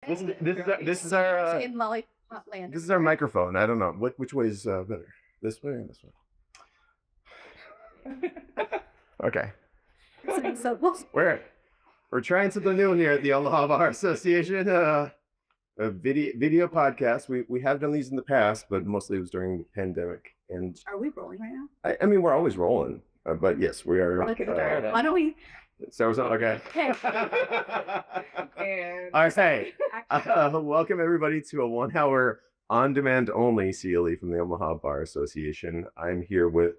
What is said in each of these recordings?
This is our in Lollipop Land. this is our microphone. I don't know which way is better. This way or this way? Okay. So We're trying something new here at the Omaha Bar Association. A video podcast. We have done these in the past, but mostly it was during the pandemic. And are we rolling right now? I mean, we're always rolling, but yes, we are. Why don't we? So okay. And I say, welcome everybody to a 1 hour on-demand only CLE from the Omaha Bar Association. I'm here with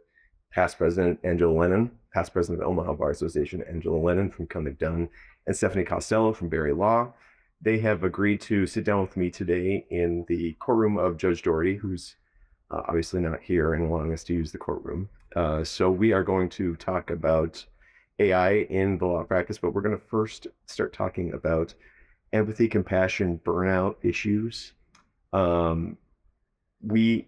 past president Angela Lennon, past president of the Omaha Bar Association Angela Lennon from Koenig, Dunne, and Stephanie Costello from Berry Law. They have agreed to sit down with me today in the courtroom of Judge Doherty, who's obviously not here and allowing us to use the courtroom. So we are going to talk about AI in the law practice, but we're going to first start talking about empathy, compassion, burnout issues. We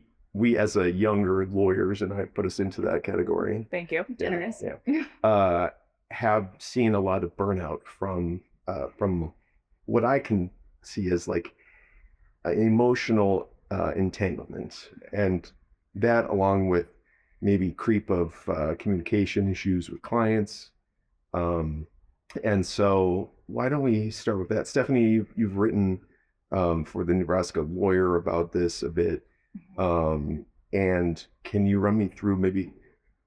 as a younger lawyers, and I put us into that category. Thank you. Generous. Yeah. Have seen a lot of burnout from what I can see as like emotional entanglement, and that along with maybe creep of communication issues with clients. And so why don't we start with that? Stephanie, you've written for the Nebraska Lawyer about this a bit. And can you run me through maybe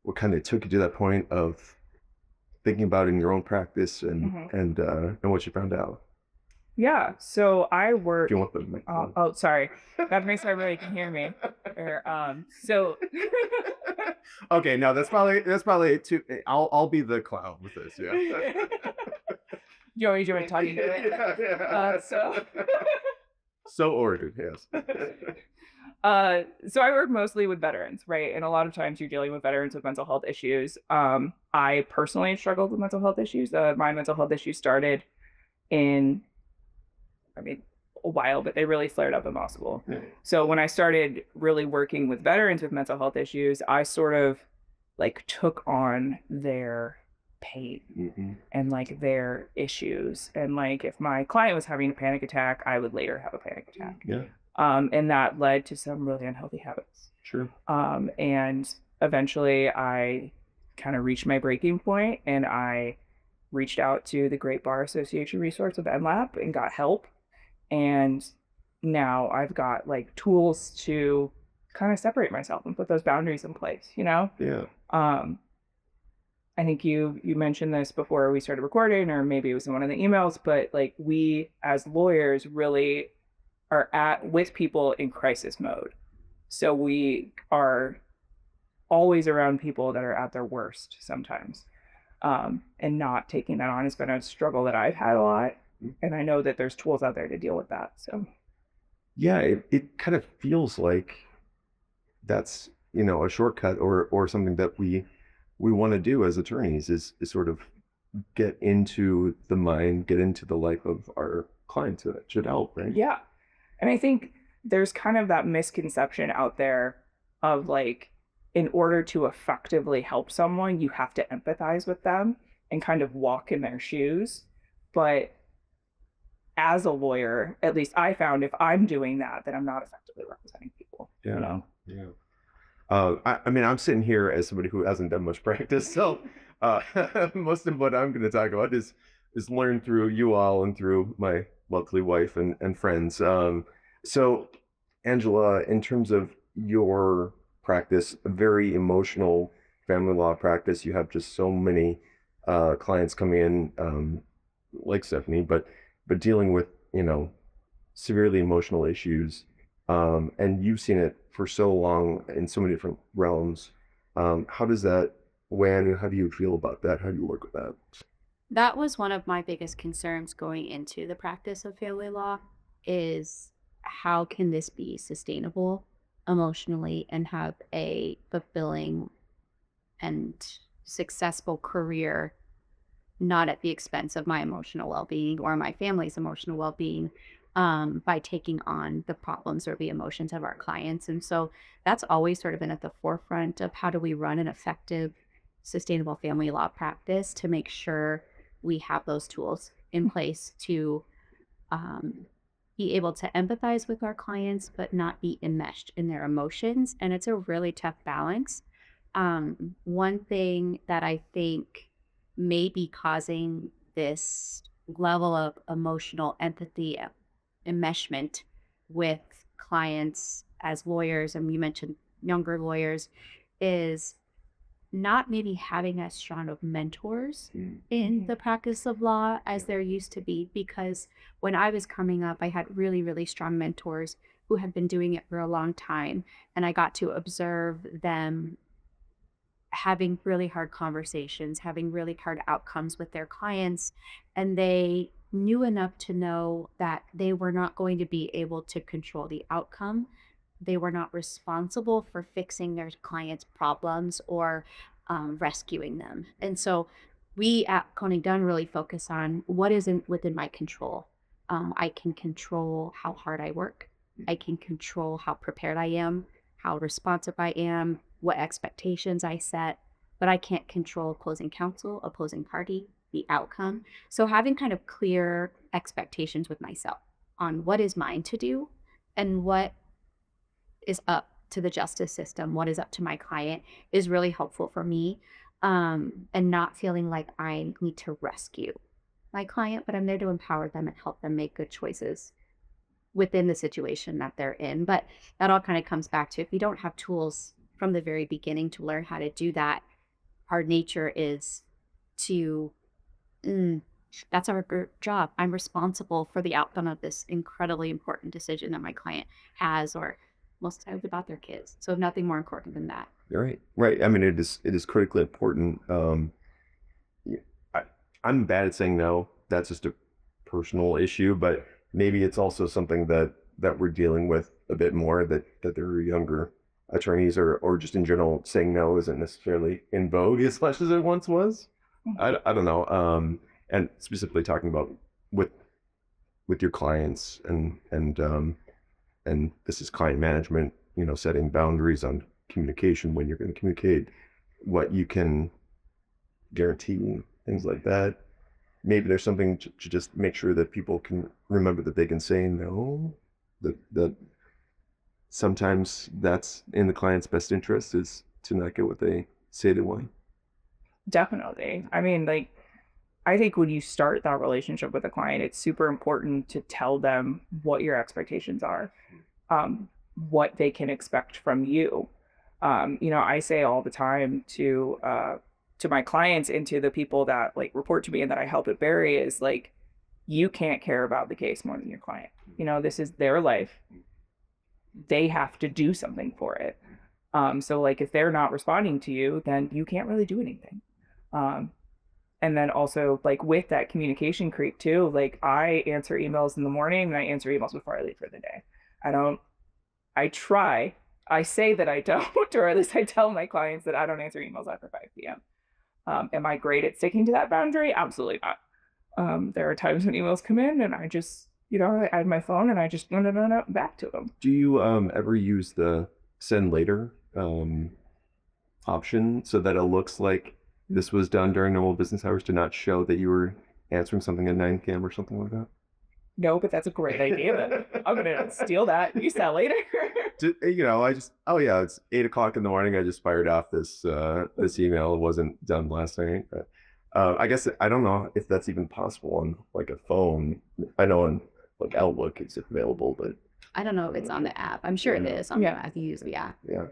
what kind of took you to that point of thinking about it in your own practice and what you found out? Yeah. So I work. Do you want the microphone? Oh, sorry. That makes sure everybody can hear me. So. Okay. No, that's probably too. I'll be the clown with this. Yeah. Joey, do you want to talk into it? So ordered. Yes. So I work mostly with veterans, right? And a lot of times you're dealing with veterans with mental health issues. I personally struggled with mental health issues. My mental health issues started in, a while, but they really flared up in law school. Yeah. So when I started really working with veterans with mental health issues, I sort of like took on their pain and like their issues. And like if my client was having a panic attack, I would later have a panic attack. Yeah. And that led to some really unhealthy habits. Sure. And eventually I kind of reached my breaking point, and I reached out to the Great Bar Association resource of NLAP and got help. And now I've got like tools to kind of separate myself and put those boundaries in place, you know? Yeah. I think you mentioned this before we started recording, or maybe it was in one of the emails, but like we as lawyers really are with people in crisis mode. So we are always around people that are at their worst sometimes. And not taking that on has been a struggle that I've had a lot. And I know that there's tools out there to deal with that. So yeah, it kind of feels like that's, a shortcut or something that we want to do as attorneys is sort of get into the mind, get into the life of our clients. That should help, right? Yeah. And I think there's kind of that misconception out there of like, in order to effectively help someone, you have to empathize with them and kind of walk in their shoes. But as a lawyer, at least I found if I'm doing that, then I'm not effectively representing people. Yeah. Yeah. I'm sitting here as somebody who hasn't done much practice. So most of what I'm going to talk about is learned through you all and through my lovely wife and friends. So Angela, in terms of your practice, a very emotional family law practice, you have just so many clients coming in, like Stephanie, but dealing with, severely emotional issues. And you've seen it for so long in so many different realms. How does that how do you feel about that? How do you work with that? That was one of my biggest concerns going into the practice of family law, is how can this be sustainable emotionally and have a fulfilling and successful career, not at the expense of my emotional well-being or my family's emotional well-being, by taking on the problems or the emotions of our clients. And so that's always sort of been at the forefront of how do we run an effective, sustainable family law practice to make sure we have those tools in place to be able to empathize with our clients, but not be enmeshed in their emotions. And it's a really tough balance. One thing that I think may be causing this level of emotional empathy enmeshment with clients as lawyers, and you mentioned younger lawyers, is not maybe having as strong of mentors in the practice of law as there used to be. Because when I was coming up, I had really, really strong mentors who had been doing it for a long time. And I got to observe them having really hard conversations, having really hard outcomes with their clients. And they knew enough to know that they were not going to be able to control the outcome. They were not responsible for fixing their clients' problems or rescuing them. And so we at Koenig Dunne really focus on what isn't within my control. I can control how hard I work. I can control how prepared I am, how responsive I am, what expectations I set, but I can't control opposing counsel, opposing party, the outcome. So having kind of clear expectations with myself on what is mine to do and what is up to the justice system, what is up to my client, is really helpful for me. And not feeling like I need to rescue my client, but I'm there to empower them and help them make good choices within the situation that they're in. But that all kind of comes back to, if you don't have tools from the very beginning to learn how to do that, our nature is to, that's our job. I'm responsible for the outcome of this incredibly important decision that my client has, or most times about their kids. So nothing more important than that. Right. Right. I mean, it is critically important. I'm bad at saying no. That's just a personal issue, but maybe it's also something that we're dealing with a bit more, that there are younger attorneys, or just in general, saying no isn't necessarily in vogue as much as it once was. I don't know. And specifically talking about with your clients, and this is client management, setting boundaries on communication, when you're going to communicate, what you can guarantee, things like that. Maybe there's something to just make sure that people can remember that they can say no, that sometimes that's in the client's best interest, is to not get what they say they want. Definitely. I mean, like, I think when you start that relationship with a client, it's super important to tell them what your expectations are, what they can expect from you. I say all the time to my clients and to the people that like report to me and that I help at Barry, is like, you can't care about the case more than your client. This is their life. They have to do something for it. So like, if they're not responding to you, then you can't really do anything. And then also, like, with that communication creep too, like, I answer emails in the morning and I answer emails before I leave for the day. I say that I don't, or at least I tell my clients that I don't answer emails after 5 p.m. Am I great at sticking to that boundary? Absolutely not. There are times when emails come in and I just, I have my phone and I just no back to them. Do you ever use the send later option, so that it looks like this was done during normal business hours, to not show that you were answering something at 9 p.m. or something like that? No, but that's a great idea. I'm gonna steal that. Use that later. It's 8 o'clock in the morning. I just fired off this email. It wasn't done last night. But, I guess I don't know if that's even possible on like a phone. I know on like Outlook it's available, but I don't know if it's on the app. I'm sure it is on the app. You use the app. Yeah.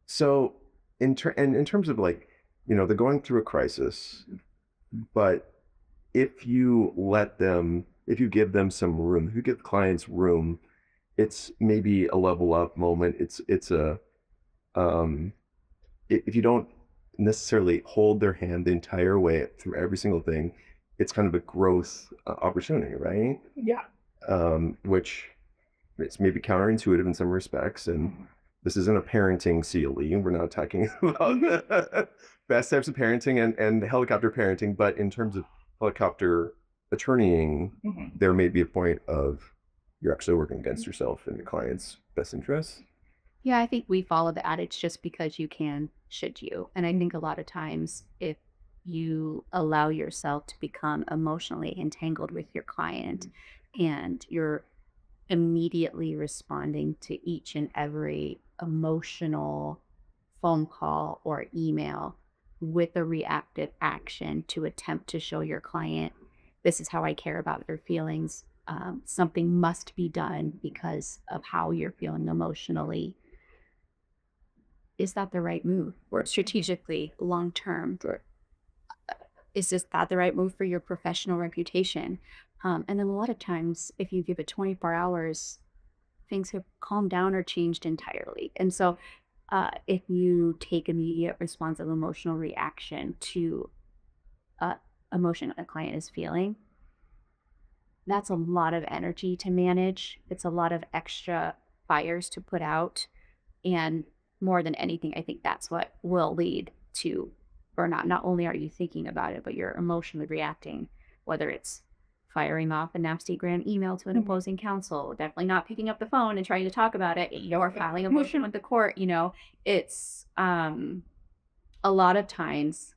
So in terms of like, they're going through a crisis, but if you give them some room, if you give clients room, it's maybe a level up moment. It's a if you don't necessarily hold their hand the entire way through every single thing, it's kind of a growth opportunity, right? Yeah. Which it's maybe counterintuitive in some respects, and this isn't a parenting CLE. We're not talking about the best types of parenting and helicopter parenting, but in terms of helicopter attorneying, there may be a point of you're actually working against yourself in the client's best interests. Yeah, I think we follow the adage, just because you can, should you. And I think a lot of times, if you allow yourself to become emotionally entangled with your client, and you're immediately responding to each and every emotional phone call or email with a reactive action to attempt to show your client, this is how I care about their feelings. Something must be done because of how you're feeling emotionally. Is that the right move? Or strategically, long term, is that the right move for your professional reputation? And then a lot of times, if you give it 24 hours, things have calmed down or changed entirely. And so, if you take immediate responsive emotional reaction to emotion a client is feeling, that's a lot of energy to manage. It's a lot of extra fires to put out. And more than anything, I think that's what will lead to burnout. Not only are you thinking about it, but you're emotionally reacting, whether it's firing off a nasty grand email to an opposing counsel, definitely not picking up the phone and trying to talk about it, or filing a motion with the court. It's a lot of times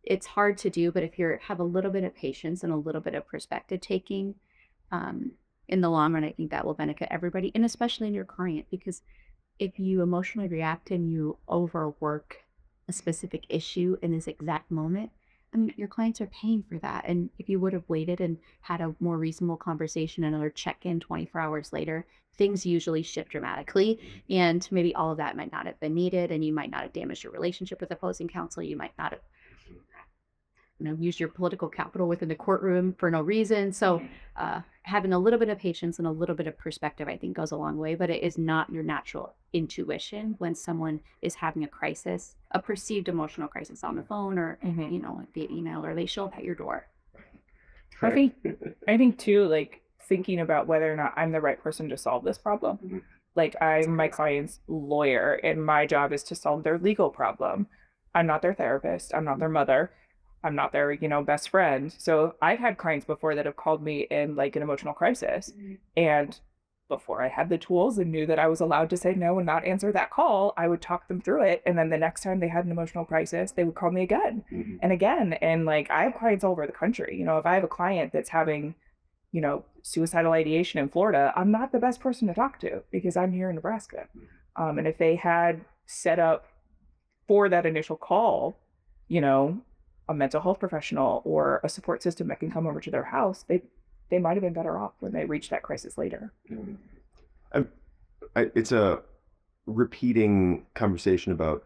it's hard to do, but if you have a little bit of patience and a little bit of perspective taking, in the long run, I think that will benefit everybody, and especially in your client, because if you emotionally react and you overwork a specific issue in this exact moment, I mean, your clients are paying for that. And if you would have waited and had a more reasonable conversation, another check-in 24 hours later, things usually shift dramatically. And maybe all of that might not have been needed, and you might not have damaged your relationship with opposing counsel. You might not have used your political capital within the courtroom for no reason. So having a little bit of patience and a little bit of perspective, I think, goes a long way. But it is not your natural intuition when someone is having a crisis, a perceived emotional crisis on the phone or via email, or they show up at your door. I think too, like thinking about whether or not I'm the right person to solve this problem. Like I'm my client's lawyer, and my job is to solve their legal problem. I'm not their therapist. I'm not their mother. I'm not their, best friend. So I've had clients before that have called me in like an emotional crisis. And before I had the tools and knew that I was allowed to say no and not answer that call, I would talk them through it. And then the next time they had an emotional crisis, they would call me again and again. And like I have clients all over the country. If I have a client that's having, suicidal ideation in Florida, I'm not the best person to talk to because I'm here in Nebraska. And if they had set up for that initial call, a mental health professional or a support system that can come over to their house, they might have been better off when they reached that crisis later. It's a repeating conversation about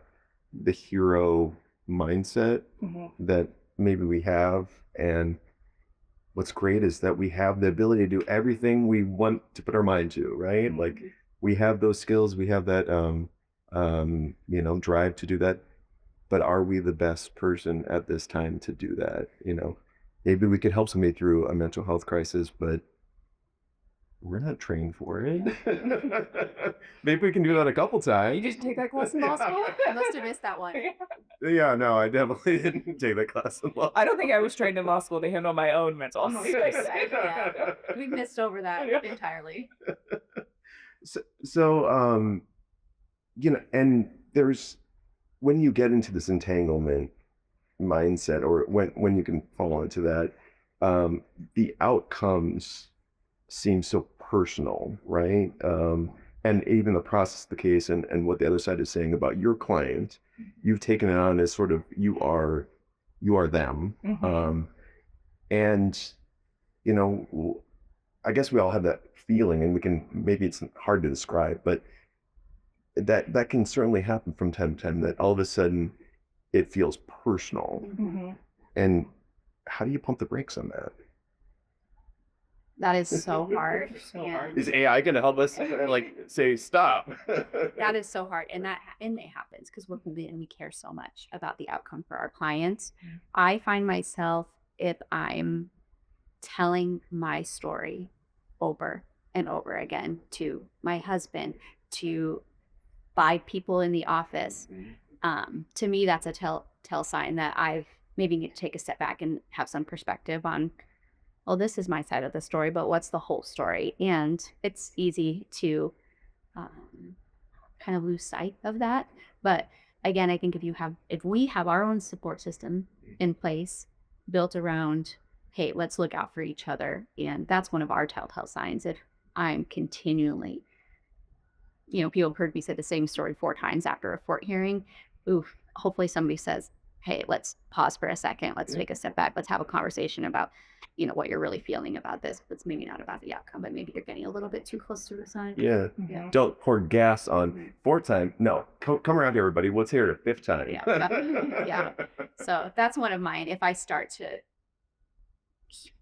the hero mindset that maybe we have. And what's great is that we have the ability to do everything we want to put our mind to, right? Like we have those skills, we have that, drive to do that. But are we the best person at this time to do that? Maybe we could help somebody through a mental health crisis, but we're not trained for it. Maybe we can do that a couple times. You just take that class in law school? I must have missed that one. Yeah, no, I definitely didn't take that class in law. I don't think I was trained in law school to handle my own mental health crisis. Yeah, we missed over that entirely. So, and there's, when you get into this entanglement mindset, or when you can fall into that, the outcomes seem so personal, right? And even the process of the case and what the other side is saying about your client, you've taken it on as sort of you are them. And I guess we all have that feeling, and maybe it's hard to describe, but that can certainly happen from time to time, that all of a sudden it feels personal. And how do you pump the brakes on that? That is so hard. Is AI going to help us say stop? That is so hard. And it happens because we care so much about the outcome for our clients. I find myself, if I'm telling my story over and over again to my husband, to 5 people in the office, to me, that's a tell sign that I've maybe need to take a step back and have some perspective on, well, this is my side of the story, but what's the whole story? And it's easy to kind of lose sight of that. But again, I think if we have our own support system in place built around hey, let's look out for each other. And that's one of our telltale signs. If I'm continually, people have heard me say the same story 4 times after a court hearing. Oof, hopefully somebody says, hey, let's pause for a second. Let's take a step back. Let's have a conversation about, what you're really feeling about this. It's maybe not about the outcome, but maybe you're getting a little bit too close to the sun. Yeah. Yeah. Don't pour gas on 4th time. No, come around here, everybody. Let's hear it a 5th time. Yeah. So that's one of mine. If I start to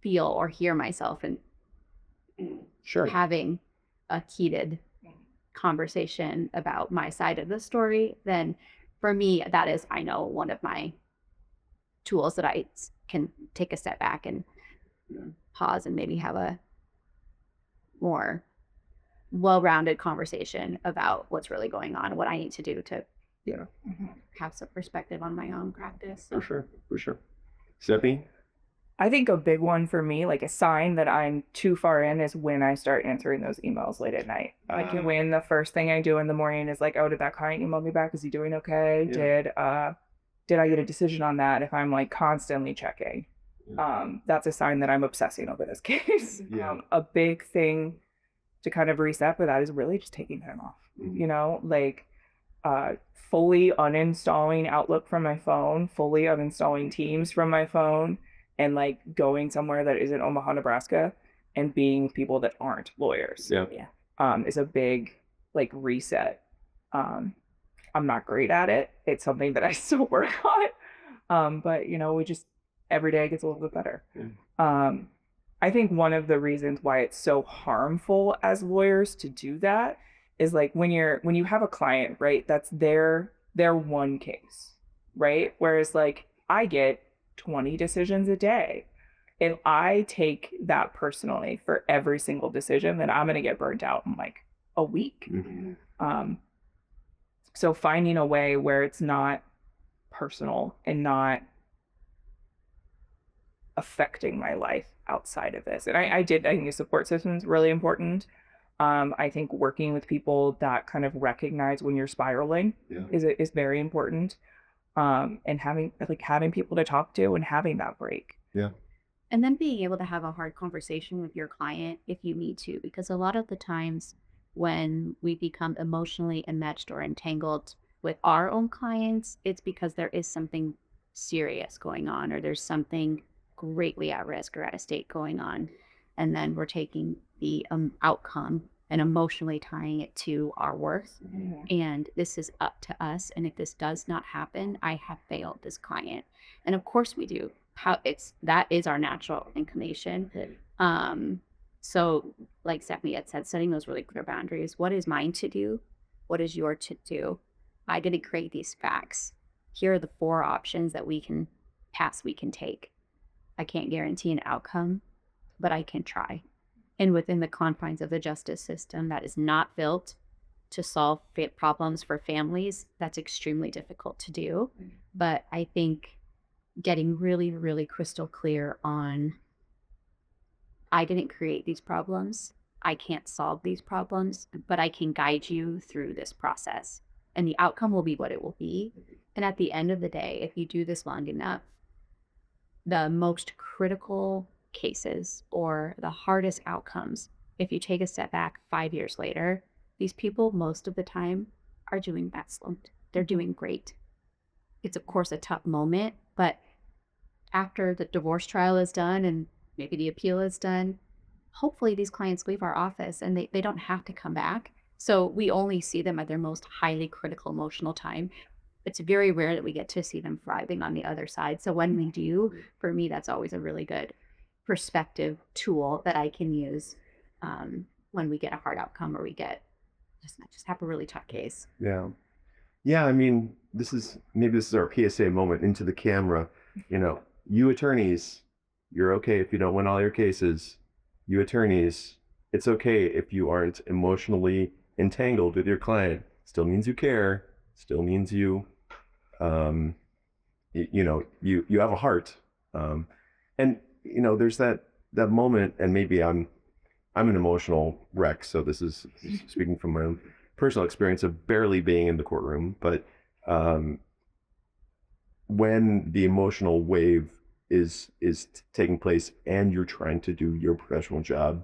feel or hear myself and Sure. having a heated conversation about my side of the story, then for me, that is, I know, one of my tools that I can take a step back and pause and maybe have a more well-rounded conversation about what's really going on, what I need to do to have some perspective on my own practice. For sure. Stephanie? I think a big one for me, like a sign that I'm too far in, is when I start answering those emails late at night. Like when the first thing I do in the morning is like, oh, did that client email me back? Is he doing okay? Yeah. Did I get a decision on that? If I'm like constantly checking, that's a sign that I'm obsessing over this case. Yeah. A big thing to kind of reset with that is really just taking time off. Like fully uninstalling Outlook from my phone, fully uninstalling Teams from my phone, and like going somewhere that isn't Omaha, Nebraska, and being with people that aren't lawyers. Is a big like reset. I'm not great at it. It's something that I still work on. But we just every day gets a little bit better. I think one of the reasons why it's so harmful as lawyers to do that is like when you have a client, right, that's their one case, right? Whereas like I get 20 decisions a day. If I take that personally for every single decision, then I'm going to get burnt out in like a week. So finding a way where it's not personal and not affecting my life outside of this. And I think the support system is really important. I think working with people that kind of recognize when you're spiraling is very important. And having people to talk to and having that break. Yeah. And then being able to have a hard conversation with your client if you need to, because a lot of the times when we become emotionally enmeshed or entangled with our own clients, it's because there is something serious going on, or there's something greatly at risk or at a stake going on. And then we're taking the outcome and emotionally tying it to our worth. And this is up to us. And if this does not happen, I have failed this client. And of course we do. That is our natural inclination. So like Stephanie had said, setting those really clear boundaries. What is mine to do? What is your to do? I didn't create these facts. Here are the 4 options that we can take. I can't guarantee an outcome, but I can try. And within the confines of the justice system that is not built to solve problems for families, that's extremely difficult to do. But I think getting really, really crystal clear on, I didn't create these problems. I can't solve these problems, but I can guide you through this process. And the outcome will be what it will be. And at the end of the day, if you do this long enough, the most critical cases or the hardest outcomes, if you take a step back 5 years later, these people most of the time are doing excellent. They're doing great. It's of course a tough moment, but after the divorce trial is done and maybe the appeal is done, hopefully these clients leave our office and they don't have to come back. So we only see them at their most highly critical emotional time. It's very rare that we get to see them thriving on the other side. So when we do, for me, that's always a really good perspective tool that I can use when we get a hard outcome or we get just have a really tough case. Yeah. I mean, this is our PSA moment into the camera. You attorneys, you're okay if you don't win all your cases. You attorneys, it's okay if you aren't emotionally entangled with your client. Still means you care. Still means you have a heart. And there's that moment, and maybe I'm an emotional wreck, so this is speaking from my own personal experience of barely being in the courtroom, but when the emotional wave is taking place and you're trying to do your professional job,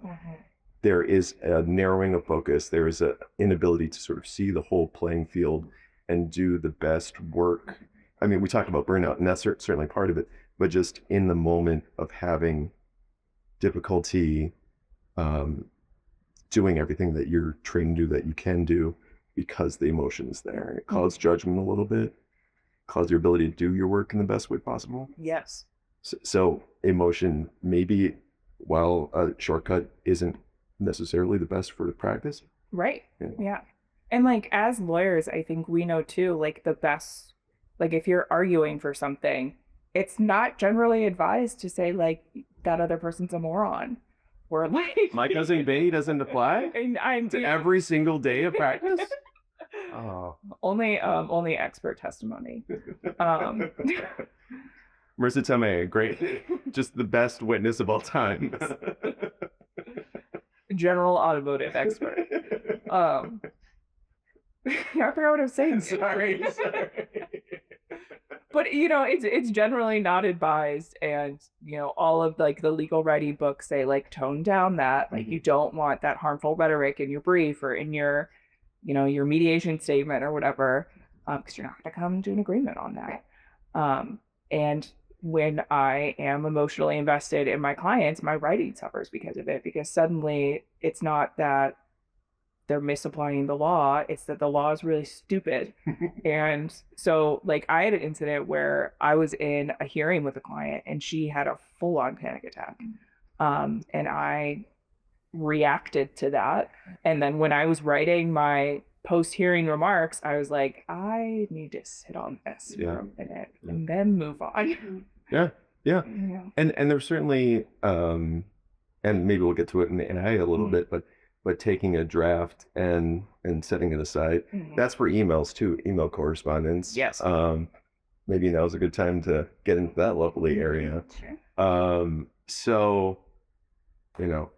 there is a narrowing of focus. There is an inability to sort of see the whole playing field and do the best work. I mean, we talked about burnout, and that's certainly part of it, but just in the moment of having difficulty doing everything that you're trained to do that you can do because the emotion is there. It clouds judgment a little bit, clouds your ability to do your work in the best way possible. Yes. So emotion, maybe while a shortcut isn't necessarily the best for the practice. Right. Yeah. And like as lawyers, I think we know too, like the best, like if you're arguing for something, it's not generally advised to say like that other person's a moron. Or like My cousin Benny doesn't apply and I'm to every single day of practice. Oh, only expert testimony. Marissa Tomei, great, just the best witness of all time. General automotive expert. I forgot what I was saying. Sorry. But you know, it's generally not advised, and you know, all of like the legal writing books say like tone down that, like you don't want that harmful rhetoric in your brief or in your, you know, your mediation statement or whatever, because you're not going to come to an agreement on that. And when I am emotionally invested in my clients, my writing suffers because of it, because suddenly it's not that they're misapplying the law, it's that the law is really stupid. And so like I had an incident where I was in a hearing with a client and she had a full-on panic attack. And I reacted to that. And then when I was writing my post-hearing remarks, I was like, I need to sit on this for a minute and then move on. Yeah. And there's certainly and maybe we'll get to it in the NI a little bit, but taking a draft and setting it aside, that's for emails too, email correspondence. Yes. Maybe now's a good time to get into that lovely area. Sure. So, you know,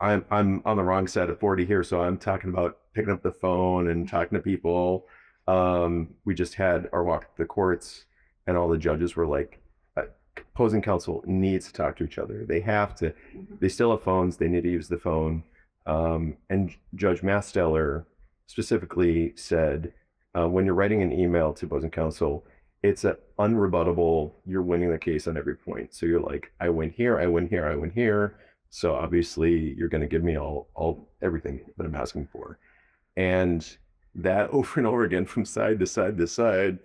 I'm on the wrong side of 40 here, so I'm talking about picking up the phone and talking to people. We just had our walk to the courts, and all the judges were like, opposing counsel needs to talk to each other. They have to. They still have phones. They need to use the phone. And Judge Masteller specifically said, when you're writing an email to opposing counsel, it's an unrebuttable, you're winning the case on every point. So you're like, I win here, I win here, I win here. So obviously you're going to give me everything that I'm asking for. And that over and over again from side to side to side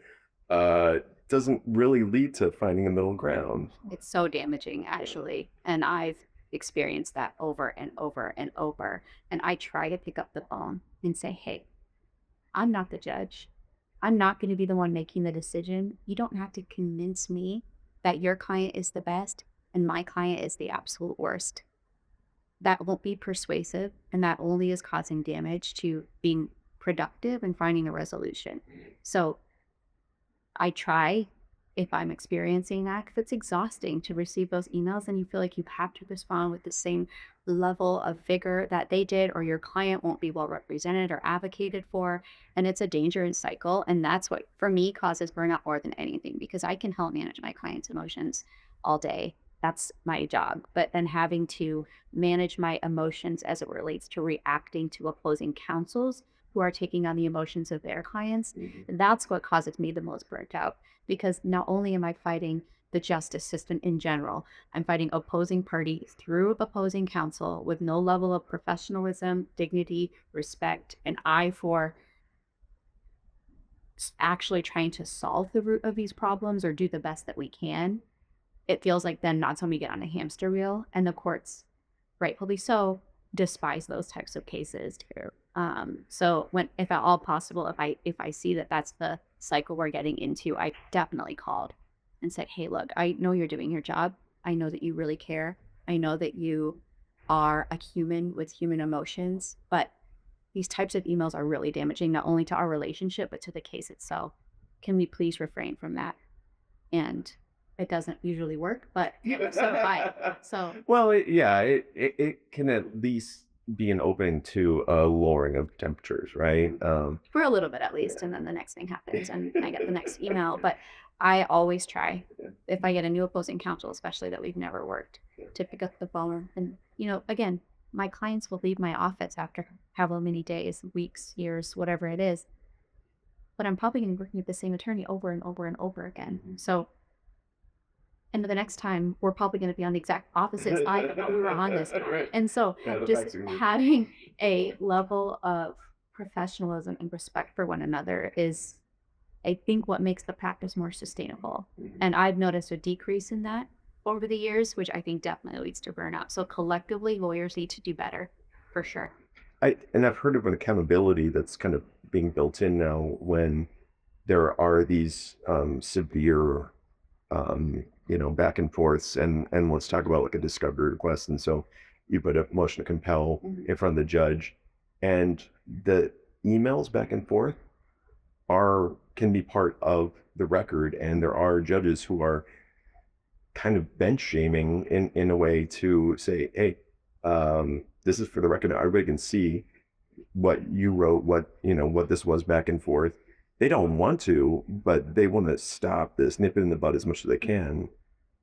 doesn't really lead to finding a middle ground. It's so damaging, actually. And I've experienced that over and over and over. And I try to pick up the phone and say, hey, I'm not the judge. I'm not going to be the one making the decision. You don't have to convince me that your client is the best and my client is the absolute worst. That won't be persuasive, and that only is causing damage to being productive and finding a resolution. So I try, if I'm experiencing that, because it's exhausting to receive those emails and you feel like you have to respond with the same level of vigor that they did, or your client won't be well represented or advocated for. And it's a dangerous cycle. And that's what, for me, causes burnout more than anything, because I can help manage my clients' emotions all day. That's my job. But then having to manage my emotions as it relates to reacting to opposing counsels who are taking on the emotions of their clients, that's what causes me the most burnt out. Because not only am I fighting the justice system in general, I'm fighting opposing parties through opposing counsel with no level of professionalism, dignity, respect, and eye for actually trying to solve the root of these problems or do the best that we can. It feels like then that's when we get on a hamster wheel, and the courts, rightfully so, despise those types of cases too. So if at all possible, if I see that that's the cycle we're getting into, I definitely called and said, hey, look, I know you're doing your job. I know that you really care. I know that you are a human with human emotions, but these types of emails are really damaging, not only to our relationship, but to the case itself. Can we please refrain from that? And it doesn't usually work, but so fine. So well, it can at least be an opening to a lowering of temperatures, right? for a little bit at least, and then the next thing happens and I get the next email. But I always try, if I get a new opposing counsel, especially that we've never worked, to pick up the phone. And, again, my clients will leave my office after however many days, weeks, years, whatever it is. But I'm probably going to be working with the same attorney over and over and over again. So, and the next time we're probably going to be on the exact opposite side of what we were on this time. Right. And so Yeah, the just facts are good. having a level of professionalism and respect for one another is, I think, what makes the practice more sustainable. And I've noticed a decrease in that over the years, which I think definitely leads to burnout. So collectively, lawyers need to do better, for sure. I've heard of an accountability that's kind of being built in now when there are these severe back and forths, and let's talk about like a discovery request. And so you put a motion to compel in front of the judge, and the emails back and forth can be part of the record, and there are judges who are kind of bench shaming in a way to say, hey, this is for the record. Everybody can see what you wrote, what this was back and forth. They don't want to, but they want to stop this, nip it in the bud as much as they can.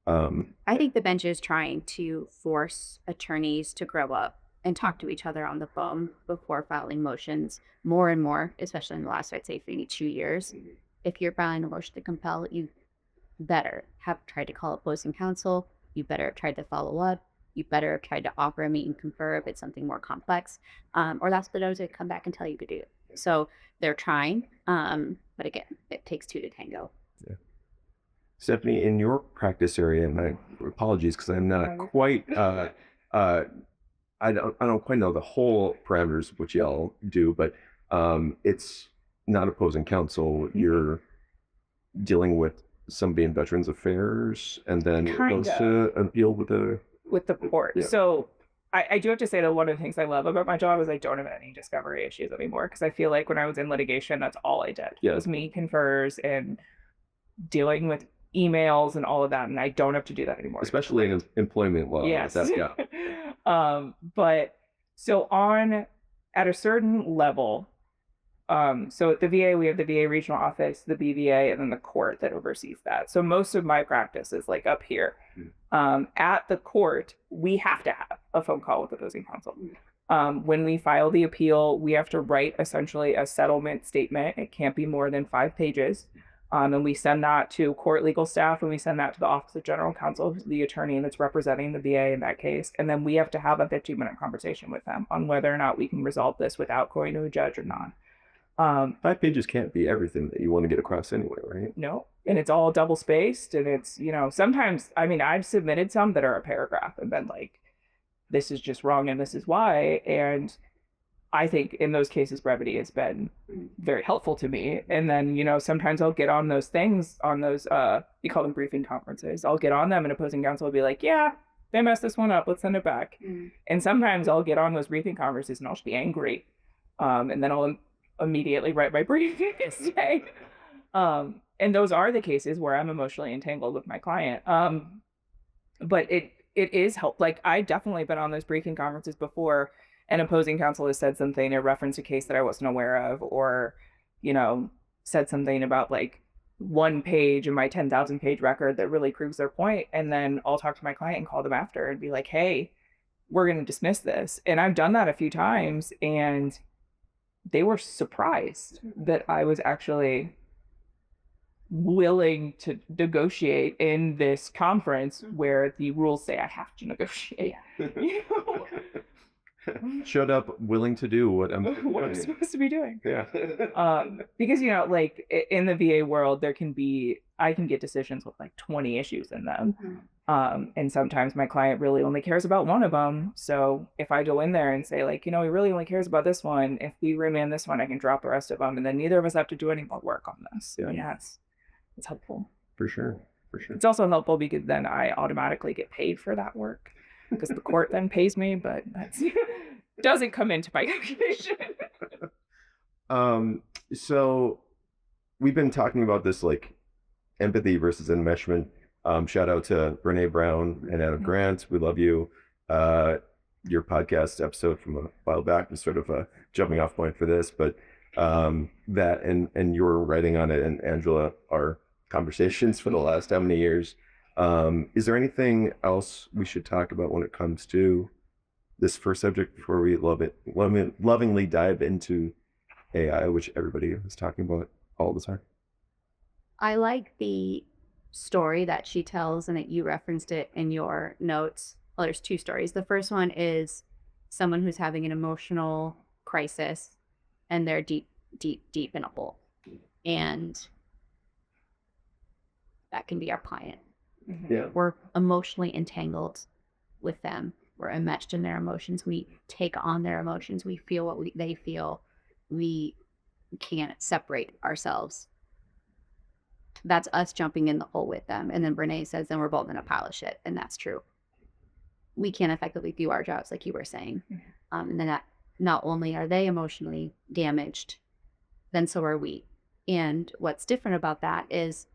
I think the bench is trying to force attorneys to grow up and talk to each other on the phone before filing motions more and more, especially in the last, I'd say, maybe 2 years. If you're filing a motion to compel, you better have tried to call opposing counsel. You better have tried to follow up. You better have tried to offer a meet and confer if it's something more complex, or that's the those that come back and tell you to do. So they're trying, but again, it takes two to tango. Yeah. Stephanie, in your practice area, and my apologies because I'm not quite, I don't quite know the whole parameters of what y'all do, but it's not opposing counsel. You're dealing with somebody in Veterans Affairs, and then it goes to appeal with the court. Yeah. So I do have to say that one of the things I love about my job is I don't have any discovery issues anymore, because I feel like when I was in litigation, that's all I did. Yeah. It was me confers and dealing with emails and all of that, and I don't have to do that anymore. especially in employment law. Yes. Yeah. But so at a certain level, so at the VA, we have the VA regional office, the BVA, and then the court that oversees that. So most of my practice is like up here. At the court, we have to have a phone call with opposing counsel. When we file the appeal, we have to write essentially a settlement statement. It can't be more than 5 pages. And we send that to court legal staff, and we send that to the Office of General Counsel, who's the attorney that's representing the VA in that case. And then we have to have a 15-minute conversation with them on whether or not we can resolve this without going to a judge or not. 5 pages can't be everything that you want to get across anyway, right? No. And it's all double spaced, and it's, sometimes, I've submitted some that are a paragraph and been like, this is just wrong and this is why. And I think in those cases, brevity has been very helpful to me. And then, sometimes I'll get on those things, on those, you call them briefing conferences. I'll get on them, and opposing counsel will be like, yeah, they messed this one up. Let's send it back. And sometimes I'll get on those briefing conferences and I'll just be angry. And then I'll immediately write my briefing essay. And those are the cases where I'm emotionally entangled with my client. But it is help. Like, I've definitely been on those briefing conferences before, and opposing counsel has said something or referenced a case that I wasn't aware of, or, said something about like 1 page in my 10,000 page record that really proves their point. And then I'll talk to my client and call them after and be like, hey, we're going to dismiss this. And I've done that a few times, and they were surprised that I was actually willing to negotiate in this conference where the rules say I have to negotiate. Showed up willing to do what I'm supposed to be doing. Yeah. Because, like in the VA world, I can get decisions with like 20 issues in them. And sometimes my client really only cares about one of them. So if I go in there and say like, he really only cares about this one, if we remand this one, I can drop the rest of them. And then neither of us have to do any more work on this. So yeah, it's helpful. For sure. It's also helpful because then I automatically get paid for that work, because the court then pays me, but that doesn't come into my calculation. So we've been talking about this like empathy versus enmeshment. Shout out to Brene Brown and Adam Grant. We love you. Your podcast episode from a while back was sort of a jumping off point for this, but that and your writing on it, and Angela, our conversations for the last how many years. Is there anything else we should talk about when it comes to this first subject before we lovingly dive into AI, which everybody is talking about all the time? I like the story that she tells and that you referenced it in your notes. Well, there's two stories. The first one is someone who's having an emotional crisis and they're deep, deep, deep in a hole. And that can be our client. Yeah. We're emotionally entangled with them. We're enmeshed in their emotions. We take on their emotions. We feel what they feel. We can't separate ourselves. That's us jumping in the hole with them. And then Brene says, then we're both in a pile of shit. And that's true. We can't effectively do our jobs, like you were saying. And then not only are they emotionally damaged, then so are we. And what's different about that is,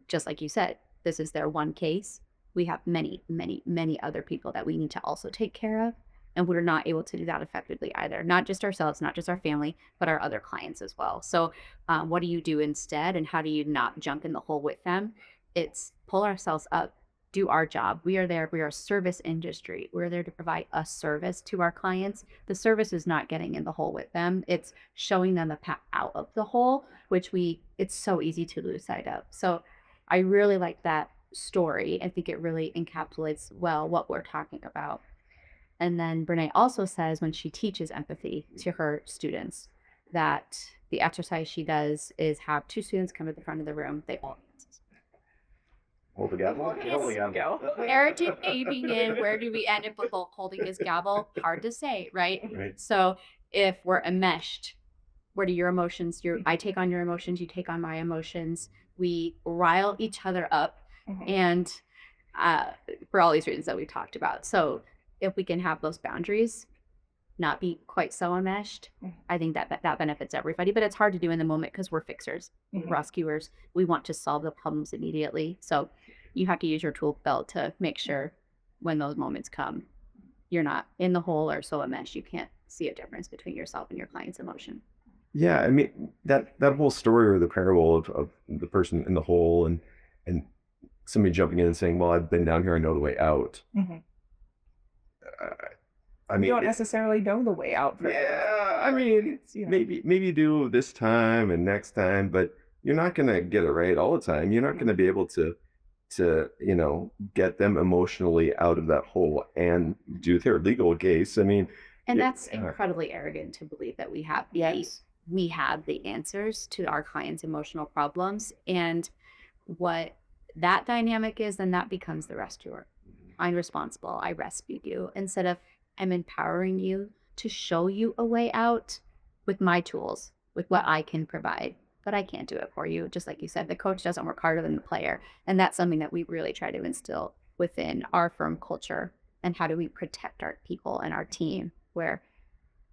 just like you said, this is their one case. We have many, many, many other people that we need to also take care of. And we're not able to do that effectively either. Not just ourselves, not just our family, but our other clients as well. So what do you do instead? And how do you not jump in the hole with them? It's pull ourselves up, do our job. We are there. We are a service industry. We're there to provide a service to our clients. The service is not getting in the hole with them. It's showing them the path out of the hole, which it's so easy to lose sight of. So I really like that story. I think it really encapsulates well what we're talking about. And then Brene also says when she teaches empathy to her students that the exercise she does is have two students come to the front of the room. They all Hold the gavel. Eric aiming in. Where do we end up with holding his gavel? Hard to say, right? So if we're enmeshed, what are your emotions? I take on your emotions. You take on my emotions. We rile each other up, and for all these reasons that we talked about. So if we can have those boundaries, not be quite so enmeshed, I think that benefits everybody. But it's hard to do in the moment because we're fixers, rescuers. We want to solve the problems immediately. So you have to use your tool belt to make sure when those moments come, you're not in the hole or so enmeshed you can't see a difference between yourself and your client's emotion. Yeah, I mean that whole story or the parable of the person in the hole and somebody jumping in and saying, "Well, I've been down here. I know the way out." I mean, you don't necessarily know the way out. I mean, maybe you do this time and next time, but you're not gonna get it right all the time. You're not gonna be able to get them emotionally out of that hole and do their legal case. I mean, and that's incredibly arrogant to believe that we have the answers to our clients' emotional problems. And what that dynamic is, then that becomes the rescuer. I'm responsible. I rescued you. Instead of I'm empowering you to show you a way out with my tools, with what I can provide. But I can't do it for you. Just like you said, the coach doesn't work harder than the player. And that's something that we really try to instill within our firm culture. And how do we protect our people and our team, where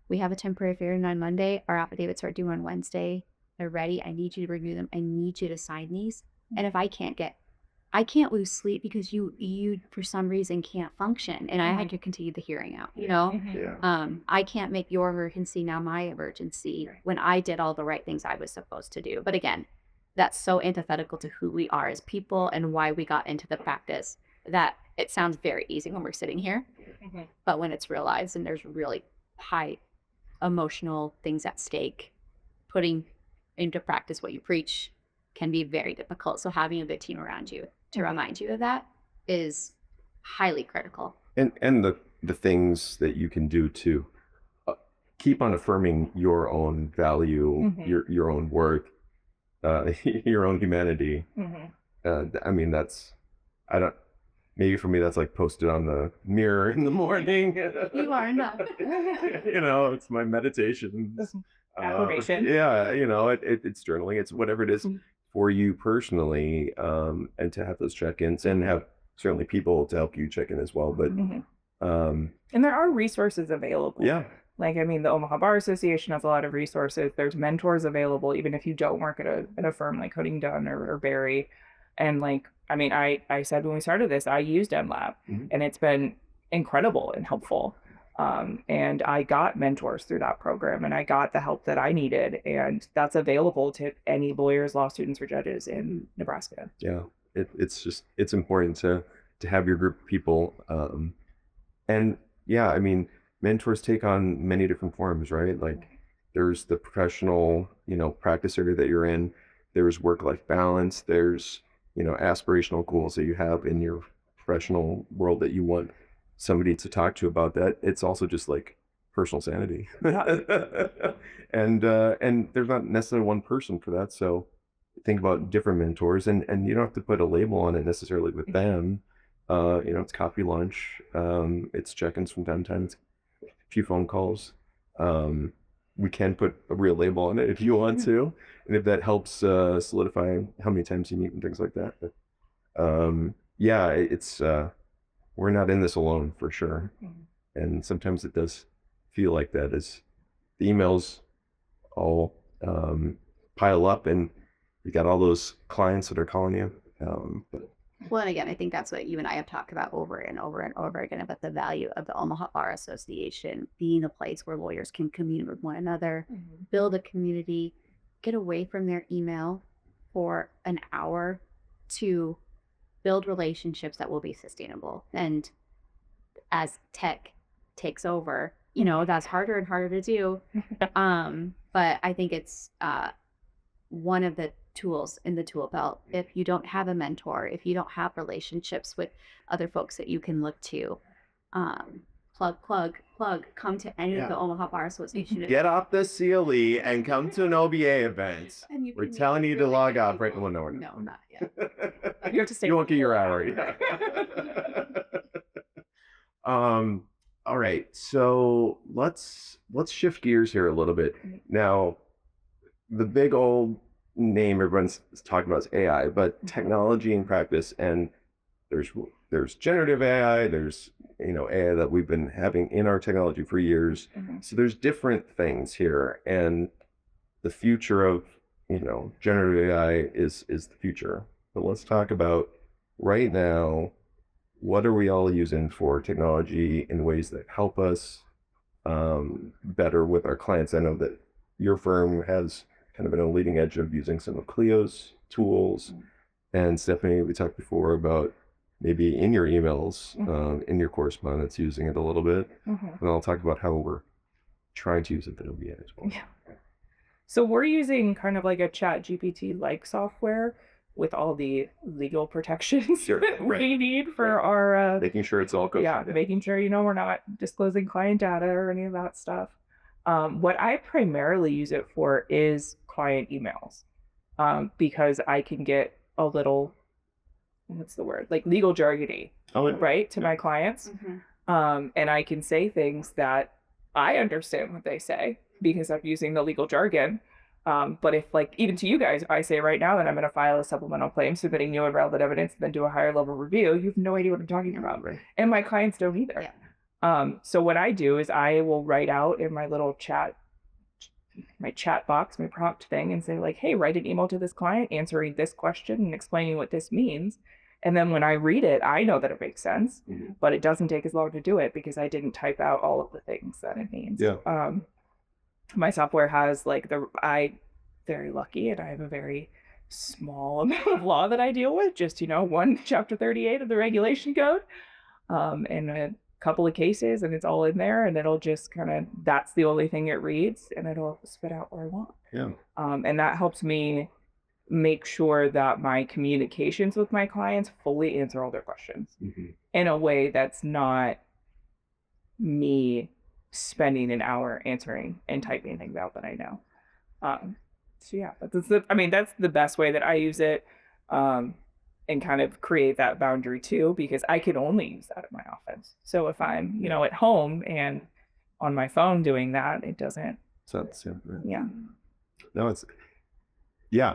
we have a temporary hearing on Monday, our affidavits are due on Wednesday. They're ready. I need you to review them. I need you to sign these. And if I can't lose sleep because you for some reason can't function, and I had to continue the hearing out, I can't make your emergency now my emergency when I did all the right things I was supposed to do. But again, that's so antithetical to who we are as people and why we got into the practice, that it sounds very easy when we're sitting here, but when it's realized and there's really high emotional things at stake, putting into practice what you preach can be very difficult. So having a good team around you to remind you of that is highly critical. And the things that you can do to keep on affirming your own value, your own worth, your own humanity. I mean, maybe for me that's like posted on the mirror in the morning. You are enough. It's my meditation. Affirmation. It's journaling. It's whatever it is for you personally, and to have those check-ins and have certainly people to help you check in as well. But and there are resources available. Yeah. Like, I mean, the Omaha Bar Association has a lot of resources. There's mentors available, even if you don't work at a firm like Koenig, Dunne or Barry. And like, I mean, I said when we started this, I used MLab, and it's been incredible and helpful. And I got mentors through that program, and I got the help that I needed, and that's available to any lawyers, law students, or judges in Nebraska. Yeah, it's important to have your group of people, and yeah, I mean, mentors take on many different forms, right? Like there's the professional, practice area that you're in. There's work-life balance. There's, aspirational goals that you have in your professional world that you want somebody to talk to about that. It's also just like personal sanity. And there's not necessarily one person for that. So think about different mentors, and you don't have to put a label on it necessarily with them. It's coffee, lunch, it's check-ins from time to time, it's a few phone calls. We can put a real label on it if you want to, and if that helps solidify how many times you meet and things like that. But yeah, it's we're not in this alone for sure. And sometimes it does feel like that as the emails all pile up and you got all those clients that are calling you. But Well, and again, I think that's what you and I have talked about over and over and over again, about the value of the Omaha Bar Association being a place where lawyers can commune with one another, build a community, get away from their email for an hour to build relationships that will be sustainable. And as tech takes over, that's harder and harder to do. But I think it's one of the tools in the tool belt. If you don't have a mentor, if you don't have relationships with other folks that you can look to, plug, come to any of the Omaha Bar Association. get off the CLE and come to an OBA event. And you We're can meet telling you to really log great off right people. now. No, not yet. You have to stay. You won't get your hour. All right, so let's shift gears here a little bit. Now, the big old name everyone's talking about is AI, but technology in practice, and there's generative AI, there's AI that we've been having in our technology for years. So there's different things here, and the future of generative AI is the future. But let's talk about right now, what are we all using for technology in ways that help us better with our clients? I know that your firm has kind of been on a leading edge of using some of Clio's tools. And Stephanie, we talked before about maybe in your emails, in your correspondence, using it a little bit. And I'll talk about how we're trying to use it at OBA as well. Yeah. So we're using kind of like a Chat GPT-like software with all the legal protections that we need for our making sure it's all good. Yeah, making sure we're not disclosing client data or any of that stuff. What I primarily use it for is client emails, because I can get a little, what's the word, like legal jargony, right, to my clients. And I can say things that I understand what they say because I'm using the legal jargon. But if, like, even to you guys, I say right now that I'm going to file a supplemental claim, submitting new and relevant evidence, and then do a higher level review, you have no idea what I'm talking about. Right. And my clients don't either. Yeah. So what I do is I will write out in my little my chat box, my prompt thing, and say like, hey, write an email to this client answering this question and explaining what this means. And then when I read it, I know that it makes sense, but it doesn't take as long to do it because I didn't type out all of the things that it means. Yeah. My software has I'm very lucky, and I have a very small amount of law that I deal with, just, one chapter 38 of the regulation code, and a couple of cases, and it's all in there, and it'll just that's the only thing it reads, and it'll spit out what I want. Yeah. And that helps me make sure that my communications with my clients fully answer all their questions in a way that's not me spending an hour answering and typing things out that I know. So yeah, that's the best way that I use it, and kind of create that boundary too, because I can only use that at my office. So if I'm, at home and on my phone doing that, it doesn't. Yeah. No,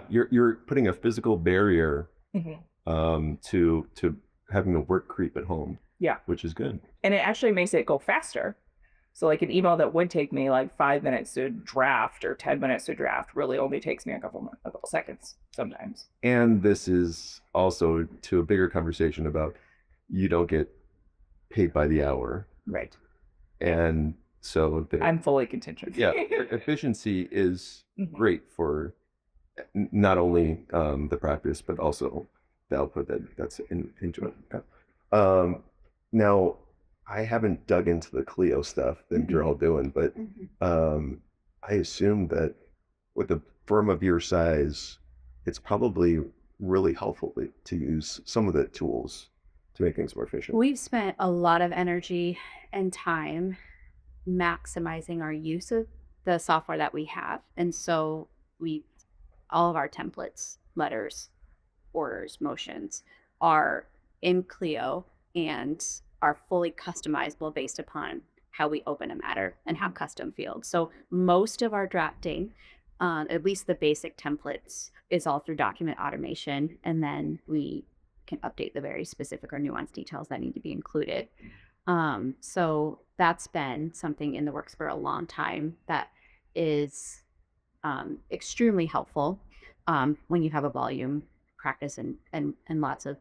you're putting a physical barrier to having the work creep at home. Yeah. Which is good. And it actually makes it go faster. So like an email that would take me like 5 minutes to draft or 10 minutes to draft really only takes me a couple seconds sometimes. And this is also to a bigger conversation about you don't get paid by the hour. Right. And so I'm fully contingent. efficiency is great for not only the practice, but also the output that's into it. Now, I haven't dug into the Clio stuff that you're all doing, but I assume that with a firm of your size, it's probably really helpful to use some of the tools to make things more efficient. We've spent a lot of energy and time maximizing our use of the software that we have. And so all of our templates, letters, orders, motions are in Clio and are fully customizable based upon how we open a matter and how custom fields. So most of our drafting, at least the basic templates, is all through document automation. And then we can update the very specific or nuanced details that need to be included. So that's been something in the works for a long time that is extremely helpful when you have a volume practice and lots of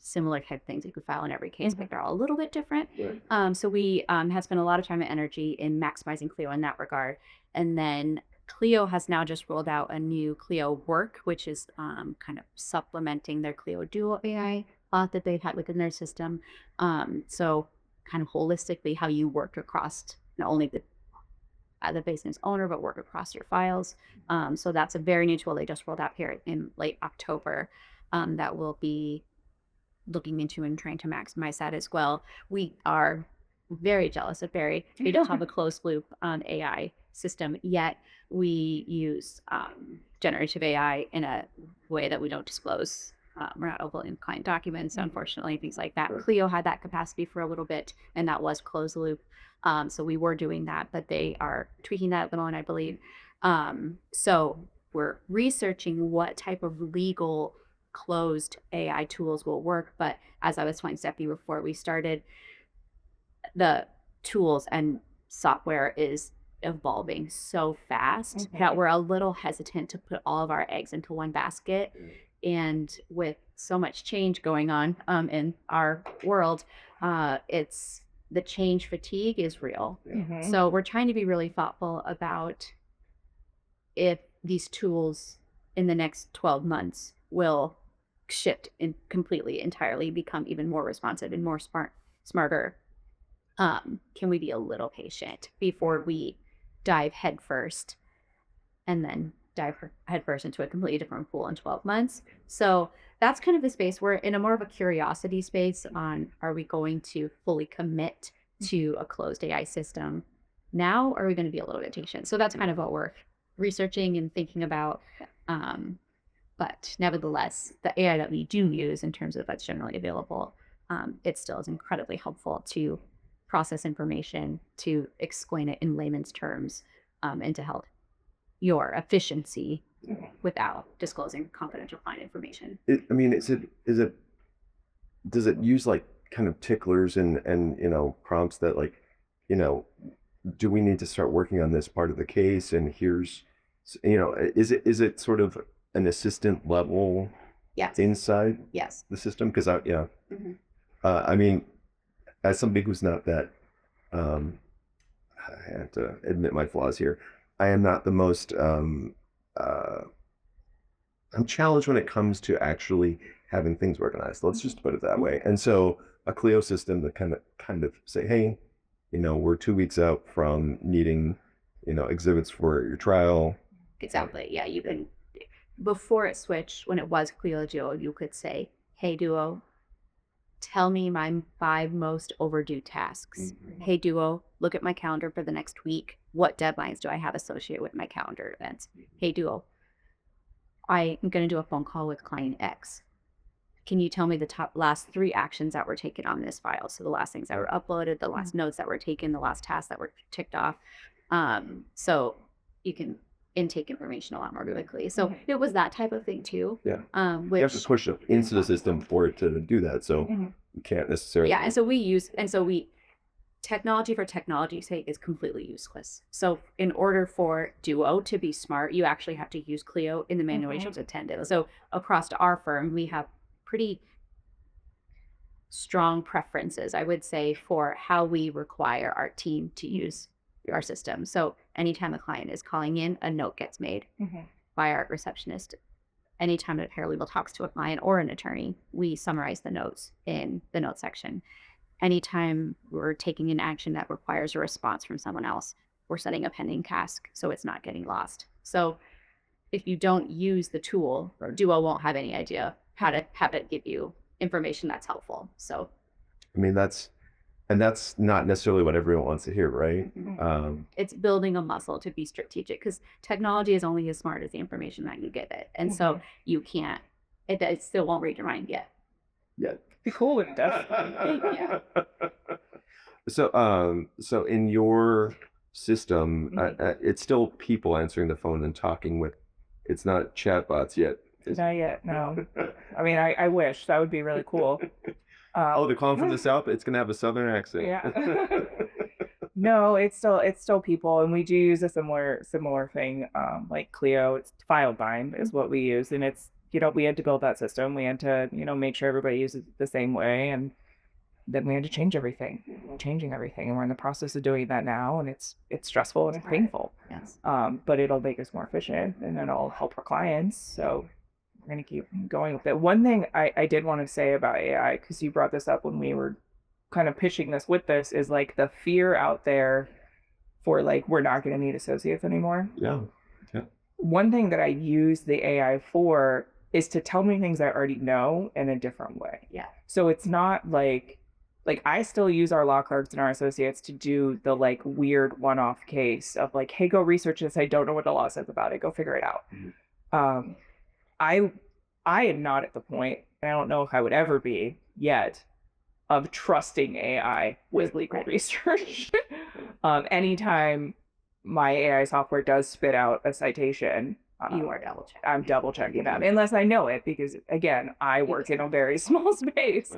similar type things you could file in every case, but they're all a little bit different. Right. So we have spent a lot of time and energy in maximizing Clio in that regard. And then Clio has now just rolled out a new Clio Work, which is kind of supplementing their Clio Duo AI bot that they've had within their system. So kind of holistically how you work across not only the business owner, but work across your files. So that's a very new tool they just rolled out here in late October that will be looking into and trying to maximize that as well. We are very jealous of Barry. We don't have a closed loop AI system yet. We use generative AI in a way that we don't disclose. We're not opening client documents, unfortunately, things like that. Right. Clio had that capacity for a little bit, and that was closed loop. So we were doing that, but they are tweaking that at the moment, I believe. So we're researching what type of legal closed AI tools will work. But as I was telling Stephanie before we started, the tools and software is evolving so fast that we're a little hesitant to put all of our eggs into one basket. And with so much change going on in our world, it's the change fatigue is real. So we're trying to be really thoughtful about if these tools in the next 12 months will shift and completely, entirely become even more responsive and more smarter. Can we be a little patient before we dive headfirst and then dive headfirst into a completely different pool in 12 months? So that's kind of the space. We're in a more of a curiosity space on, are we going to fully commit to a closed AI system now, or are we going to be a little bit patient? So that's kind of what we're researching and thinking about. But nevertheless, the AI that we do use in terms of that's generally available, it still is incredibly helpful to process information, to explain it in layman's terms, and to help your efficiency without disclosing confidential client information. I mean, does it use like kind of ticklers and prompts that like, do we need to start working on this part of the case? And here's, is it sort of an assistant level Yes. inside Yes. the system? Because I mean, as somebody who's not that, I have to admit my flaws here. I am not the most, I'm challenged when it comes to actually having things organized. Let's just put it that way. And so a Clio system that kind of say, hey, we're 2 weeks out from needing, exhibits for your trial. Exactly. Yeah. You can, before it switched, when it was Clio Duo, you could say, hey, Duo, tell me my 5 most overdue tasks. Hey, Duo, look at my calendar for the next week. What deadlines do I have associated with my calendar events? Hey, Duo, I am going to do a phone call with client X. Can you tell me the last 3 actions that were taken on this file? So the last things that were uploaded, the last notes that were taken, the last tasks that were ticked off. So you can intake information a lot more quickly. So it was that type of thing too. Yeah. Which, you have to push it into the system for it to do that. So you can't necessarily. Yeah. And so technology for technology's sake is completely useless. So in order for Duo to be smart, you actually have to use Clio in the manual to attend it. So across to our firm, we have pretty strong preferences, I would say, for how we require our team to use our system. So anytime a client is calling in, a note gets made by our receptionist. Anytime a paralegal talks to a client or an attorney, we summarize the notes in the note section. Anytime we're taking an action that requires a response from someone else, we're setting a pending task so it's not getting lost. So if you don't use the tool, Duo won't have any idea how to have it give you information that's helpful. So I mean, that's not necessarily what everyone wants to hear, right? it's building a muscle to be strategic, because technology is only as smart as the information that you give it. And so you can't, it still won't read your mind yet. Yeah. Be cool with definitely. Yeah. So in your system, it's still people answering the phone and talking with. It's not chatbots yet. Not yet, no. I mean, I wish that would be really cool. They're calling from the South. It's gonna have a Southern accent. Yeah. No, it's still people, and we do use a similar thing, like Clio. It's file bind is what we use, and it's, we had to build that system. We had to, make sure everybody uses it the same way, and then we had to change everything. We're changing everything, and we're in the process of doing that now, and it's stressful and it's painful. Yes. But it'll make us more efficient, and it'll help our clients. So we're gonna keep going with it. One thing I did want to say about AI, because you brought this up when we were kind of pitching this with this, is like the fear out there for like, we're not going to need associates anymore. Yeah. One thing that I use the AI for is to tell me things I already know in a different way. Yeah. So it's not like I still use our law clerks and our associates to do the like weird one-off case of like, hey, go research this. I don't know what the law says about it. Go figure it out. I am not at the point, and I don't know if I would ever be yet, of trusting AI with legal research. Anytime my AI software does spit out a citation, You are double checking. I'm double checking that, unless I know it, because again, I work in a very small space.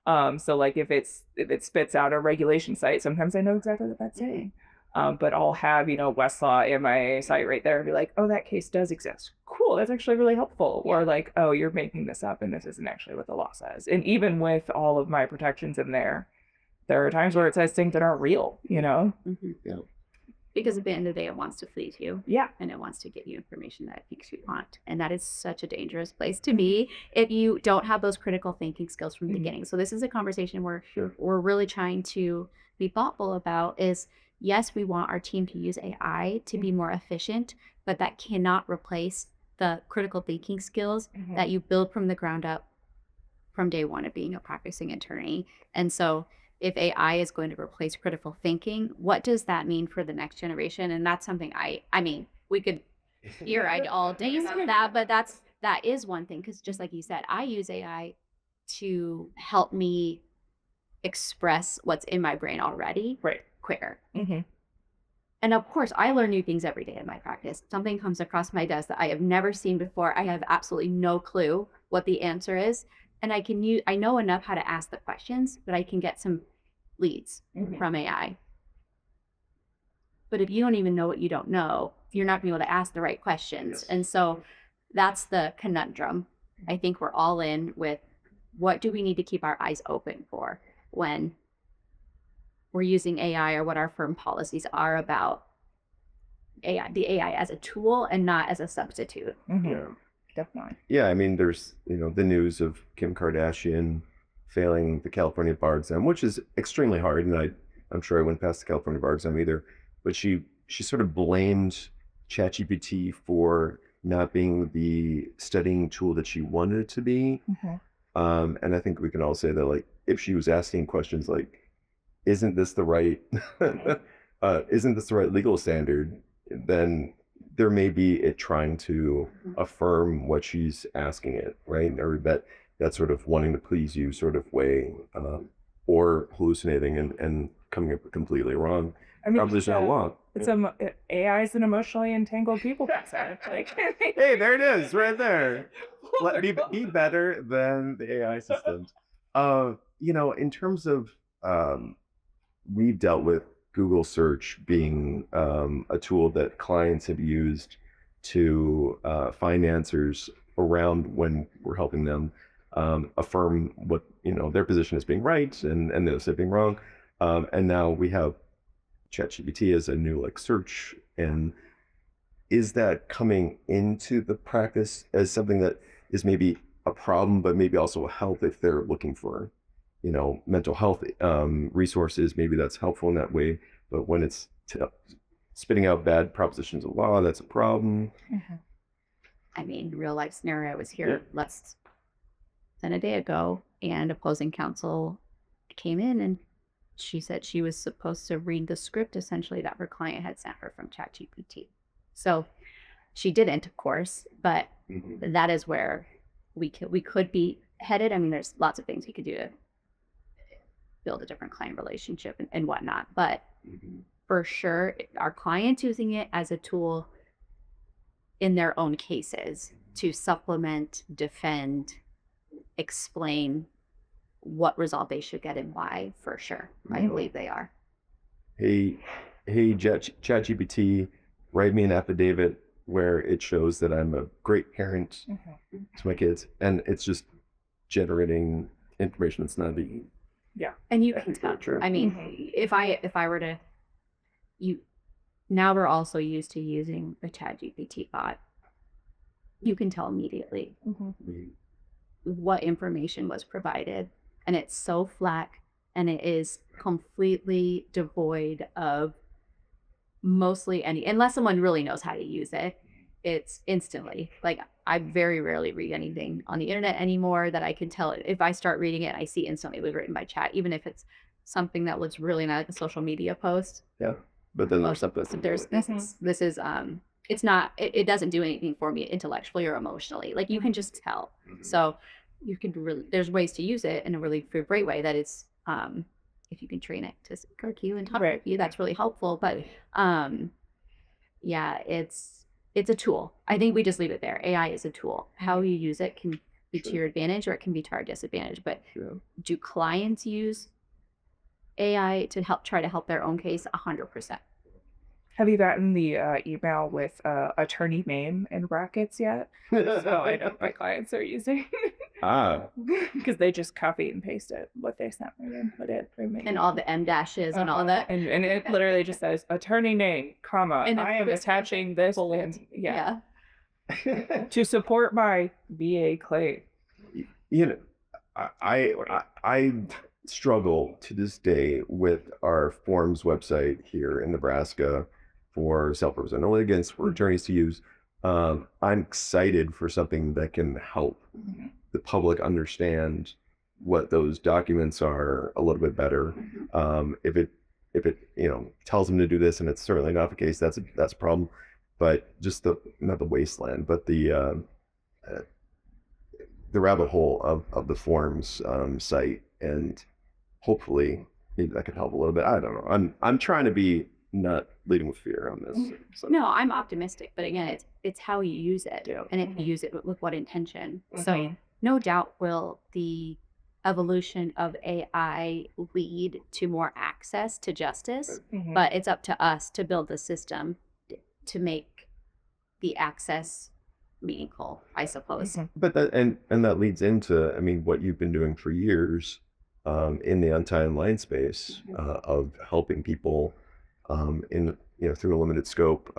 So like if it spits out a regulation site, sometimes I know exactly what that's saying. But I'll have, Westlaw in my site right there and be like, oh, that case does exist. Cool, that's actually really helpful. Or like, oh, you're making this up and this isn't actually what the law says. And even with all of my protections in there are times where it says things that aren't real, Yeah. Because at the end of the day, it wants to please you. Yeah. And it wants to give you information that it thinks you want. And that is such a dangerous place to be if you don't have those critical thinking skills from the beginning. So this is a conversation where we're really trying to be thoughtful about is, yes, we want our team to use AI to be more efficient, but that cannot replace the critical thinking skills that you build from the ground up from day one of being a practicing attorney. And so if AI is going to replace critical thinking, what does that mean for the next generation? And that's something I mean, we could theorize all day on that, but that is one thing. Because just like you said, I use AI to help me express what's in my brain already quicker. And of course, I learn new things every day in my practice. Something comes across my desk that I have never seen before. I have absolutely no clue what the answer is. And I know enough how to ask the questions, but I can get some leads from AI. But if you don't even know what you don't know, you're not going to be able to ask the right questions. And so that's the conundrum. I think we're all in with, what do we need to keep our eyes open for when we're using AI, or what our firm policies are about AI, the AI as a tool and not as a substitute. Yeah. Definitely. Yeah, I mean, there's the news of Kim Kardashian failing the California bar exam, which is extremely hard, and I'm sure I wouldn't pass the California bar exam either. But she sort of blamed ChatGPT for not being the studying tool that she wanted it to be. And I think we can all say that, like, if she was asking questions like, isn't this the right legal standard, then there may be it trying to affirm what she's asking it, right? Or that sort of wanting to please you sort of way, or hallucinating and coming up completely wrong. I mean, probably not wrong. It's AI is an emotionally entangled people person. Like, hey, there it is, right there. Let me be better than the AI systems. In terms of we've dealt with Google search being a tool that clients have used to find answers around when we're helping them. affirm what their position as being right and those as being wrong. And now we have ChatGPT as a new like search. And is that coming into the practice as something that is maybe a problem, but maybe also a help if they're looking for mental health resources? Maybe that's helpful in that way. But when it's spitting out bad propositions of law, that's a problem. I mean, real life scenario was here less than a day ago, and opposing counsel came in and she said she was supposed to read the script essentially that her client had sent her from ChatGPT. So she didn't, of course, but that is where we could be headed. I mean, there's lots of things we could do to build a different client relationship and whatnot, but for sure, our clients using it as a tool in their own cases to supplement, defend, explain what result they should get and why, for sure. I believe they are. Hey, ChatGPT, write me an affidavit where it shows that I'm a great parent to my kids, and it's just generating information that's not being. Yeah, and you can tell. I mean, if I were to, now we're also used to using a ChatGPT bot. You can tell immediately what information was provided, and it's so flat, and it is completely devoid of mostly any, unless someone really knows how to use it. It's instantly like, I very rarely read anything on the internet anymore that I can tell it. If I start reading it, I see instantly it was written by chat, even if it's something that was really not a social media post. Yeah, but then there's something. There's this is it's not, it doesn't do anything for me intellectually or emotionally. Like, you can just tell. So you can really, there's ways to use it in a really great way that it's if you can train it to kirk you and talk with you, that's really helpful. But yeah, it's a tool. I think we just leave it there. AI is a tool. How you use it can be to your advantage or it can be to our disadvantage. But do clients use AI to try to help their own case? 100%. Have you gotten the email with attorney name in brackets yet? So I know what my clients are using. Because they just copy and paste it, what they sent me, and put it. And all the M dashes and all that. And it literally just says attorney name, comma, and I am attaching this and to support my VA claim. I struggle to this day with our forms website here in Nebraska for self-represented litigants, for attorneys to use. I'm excited for something that can help the public understand what those documents are a little bit better. If it tells them to do this and it's certainly not the case, that's a problem. But just not the wasteland, but the rabbit hole of the forms site, and hopefully maybe that could help a little bit. I don't know. I'm trying to be not leading with fear on this. So. No, I'm optimistic, but again, it's how you use it, and if you use it with what intention. So no doubt will the evolution of AI lead to more access to justice, but it's up to us to build the system to make the access meaningful, I suppose. But that and that leads into, I mean, what you've been doing for years in the anti-online space of helping people in through a limited scope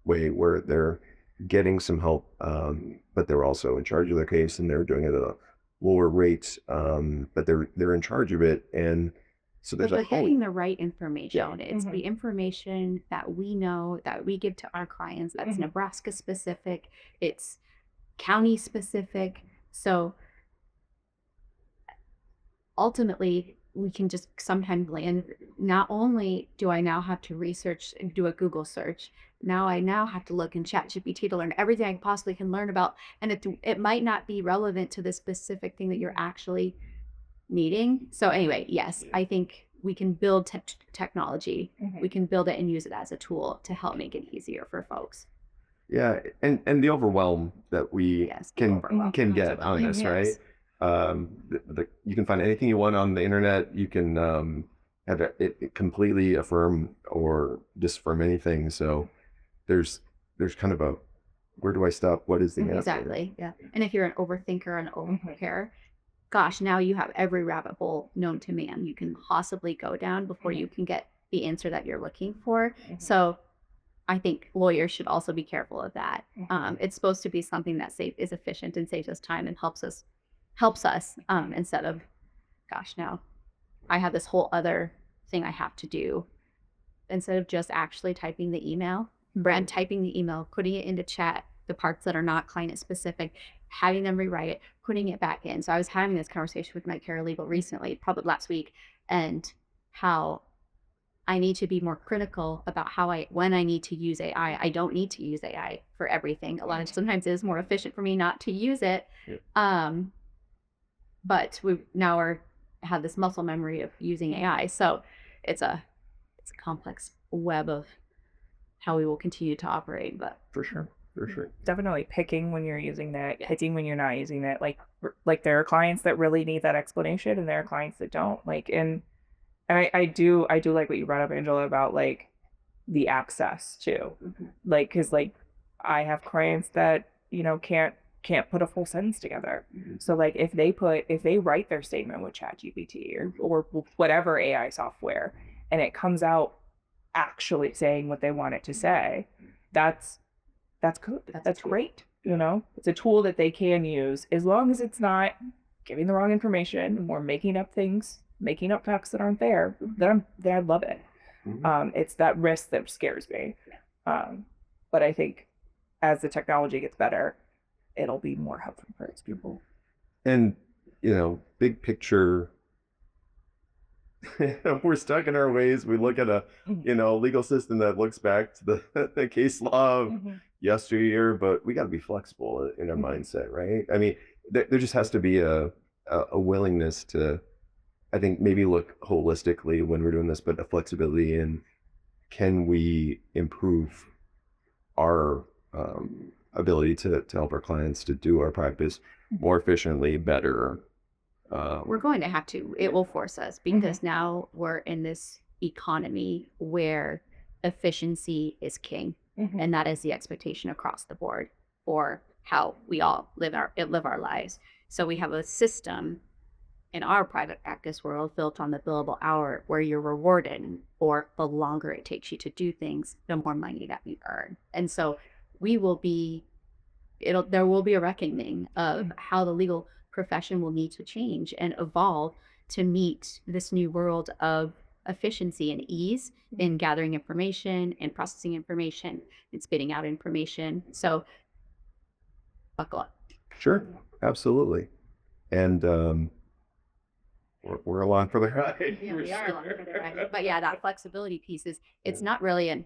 way where they're getting some help, but they're also in charge of their case and they're doing it at a lower rate, but they're in charge of it, and so there's getting the right information. It's the information that we know that we give to our clients that's Nebraska specific, it's county specific. So ultimately we can just sometimes land, not only do I now have to research and do a Google search, now I have to look in ChatGPT to learn everything I possibly can learn about, and it might not be relevant to the specific thing that you're actually needing. So anyway, yes, I think we can build technology. We can build it and use it as a tool to help make it easier for folks. Yeah, and the overwhelm that we can get on this, right? You can find anything you want on the internet. You can have it completely affirm or disaffirm anything. So there's kind of where do I stop? What is the answer? Exactly. Yeah. And if you're an overthinker and overpreparer, gosh, now you have every rabbit hole known to man you can possibly go down before you can get the answer that you're looking for. So I think lawyers should also be careful of that. It's supposed to be something that is efficient and saves us time and helps us instead of, gosh, now I have this whole other thing I have to do instead of just actually typing the email, typing the email, putting it into chat, the parts that are not client specific, having them rewrite it, putting it back in. So I was having this conversation with my paralegal recently, probably last week, and how I need to be more critical about when I need to use AI. I don't need to use AI for everything. Sometimes it is more efficient for me not to use it. Yeah. But we now have this muscle memory of using AI. So it's a complex web of how we will continue to operate. But For sure. Definitely picking when you're using that, picking when you're not using that. Like there are clients that really need that explanation, and there are clients that don't. And I do like what you brought up, Angela, about like the access too. Like, cause like I have clients that, can't put a full sentence together. So like if they write their statement with ChatGPT or whatever AI software, and it comes out actually saying what they want it to say, that's good. That's great. It's a tool that they can use as long as it's not giving the wrong information or making up facts that aren't there. Then I love it. It's that risk that scares me. But I think as the technology gets better, it'll be more helpful for its people. And, big picture, we're stuck in our ways. We look at a, legal system that looks back to the case law of yesteryear, but we got to be flexible in our mindset, right? I mean, there just has to be a willingness to, I think, maybe look holistically when we're doing this, but a flexibility in, can we improve our ability to help our clients to do our practice more efficiently, better? We're going to have to. It will force us, because now we're in this economy where efficiency is king, and that is the expectation across the board for how we all live our lives. So we have a system in our private practice world built on the billable hour, where you're rewarded for the longer it takes you to do things, the more money that you earn. And so there will be a reckoning of how the legal profession will need to change and evolve to meet this new world of efficiency and ease in gathering information and processing information and spitting out information. So buckle up. Sure, absolutely. And we're along for the ride. Yeah, we are along for the ride. But yeah, that flexibility piece it's not really an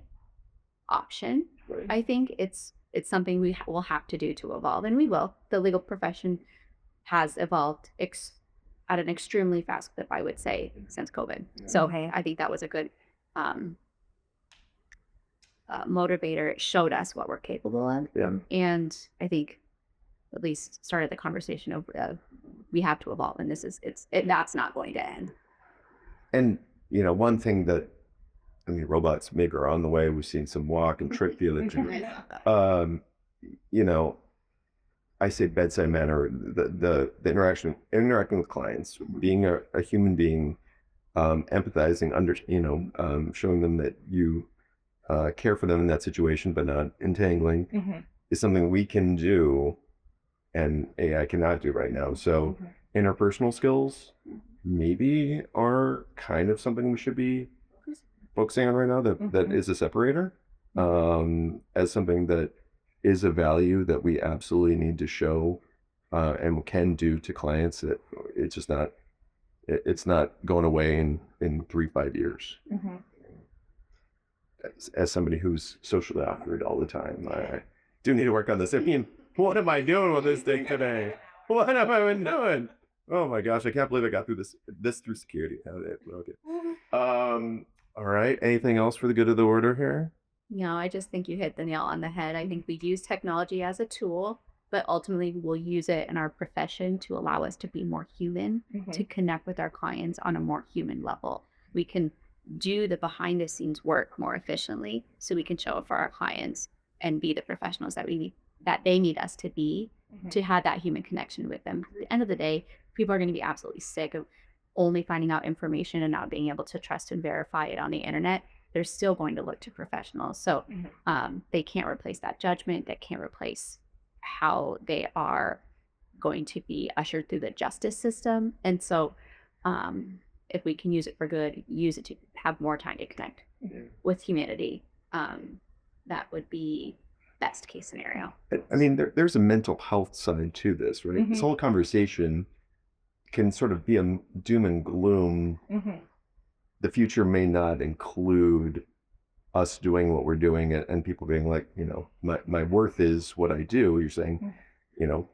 option. Right. I think it's something we will have to do to evolve, and we will. The legal profession has evolved at an extremely fast clip, I would say, since COVID. So I think that was a good motivator. It showed us what we're capable of, and I think at least started the conversation of we have to evolve, and that's not going to end. And one thing that, robots maybe are on the way. We've seen some walk and trick the other two. I say bedside manner, the interacting with clients, being a human being, empathizing, showing them that you care for them in that situation, but not entangling, is something we can do and AI cannot do right now. So interpersonal skills maybe are kind of something we should be focusing on right now, that is a separator, as something that is a value that we absolutely need to show and can do to clients. That it's just not, it's not going away in 3-5 years. As somebody who's socially awkward all the time, I do need to work on this. What am I doing with this thing today? What have I been doing? Oh my gosh, I can't believe I got through this through security. Okay. All right. Anything else for the good of the order here? No, I just think you hit the nail on the head. I think we use technology as a tool, but ultimately we'll use it in our profession to allow us to be more human, to connect with our clients on a more human level. We can do the behind the scenes work more efficiently, so we can show up for our clients and be the professionals that we that they need us to be Mhm. to have that human connection with them. At the end of the day, people are going to be absolutely sick of only finding out information and not being able to trust and verify it on the internet. They're still going to look to professionals. So they can't replace that judgment. That can't replace how they are going to be ushered through the justice system. And so if we can use it for good, use it to have more time to connect with humanity, that would be best case scenario. I mean, there's a mental health side to this, right? This Mhm. whole conversation can sort of be a doom and gloom. The future may not include us doing what we're doing and people being like, you know, my worth is what I do. You're saying, you know,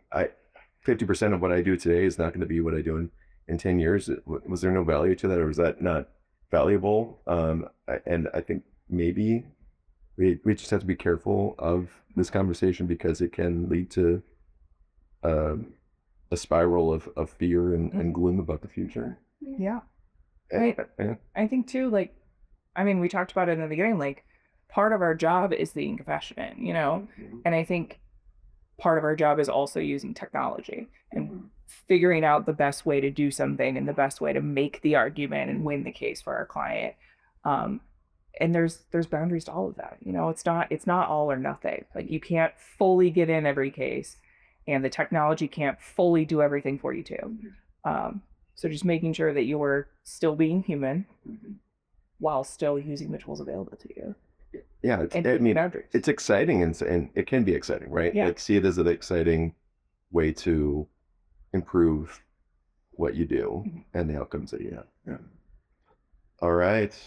50% of what I do today is not going to be what I do in 10 years. Was there no value to that, or was that not valuable? And I think maybe we just have to be careful of this conversation because it can lead to a spiral of fear and gloom about the future. Yeah. And- Right. and- I think too, like, I mean, we talked about it in the beginning, like, part of our job is being compassionate, you know? And I think part of our job is also using technology and figuring out the best way to do something and the best way to make the argument and win the case for our client. And there's boundaries to all of that. You know, it's not all or nothing. Like, you can't fully get in every case, and the technology can't fully do everything for you too. So just making sure that you're still being human while still using the tools available to you. Yeah, And I taking mean, boundaries. it's exciting and it can be exciting, right? Yeah. Like, see it as an exciting way to improve what you do and the outcomes that you have. Yeah. All right.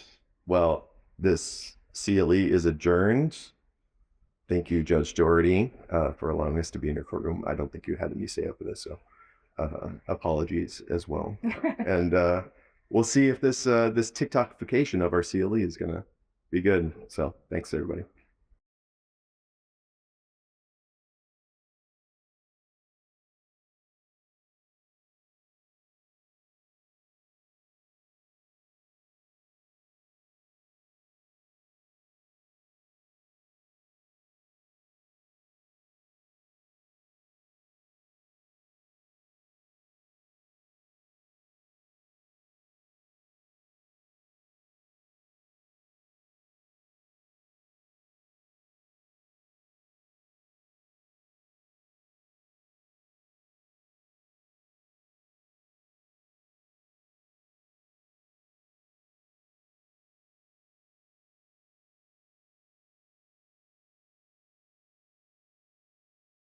Well, this CLE is adjourned. Thank you, Judge Doherty, for allowing us to be in your courtroom. I don't think you had any say over this, so apologies as well. And we'll see if this TikTokification of our CLE is gonna be good. So thanks, everybody.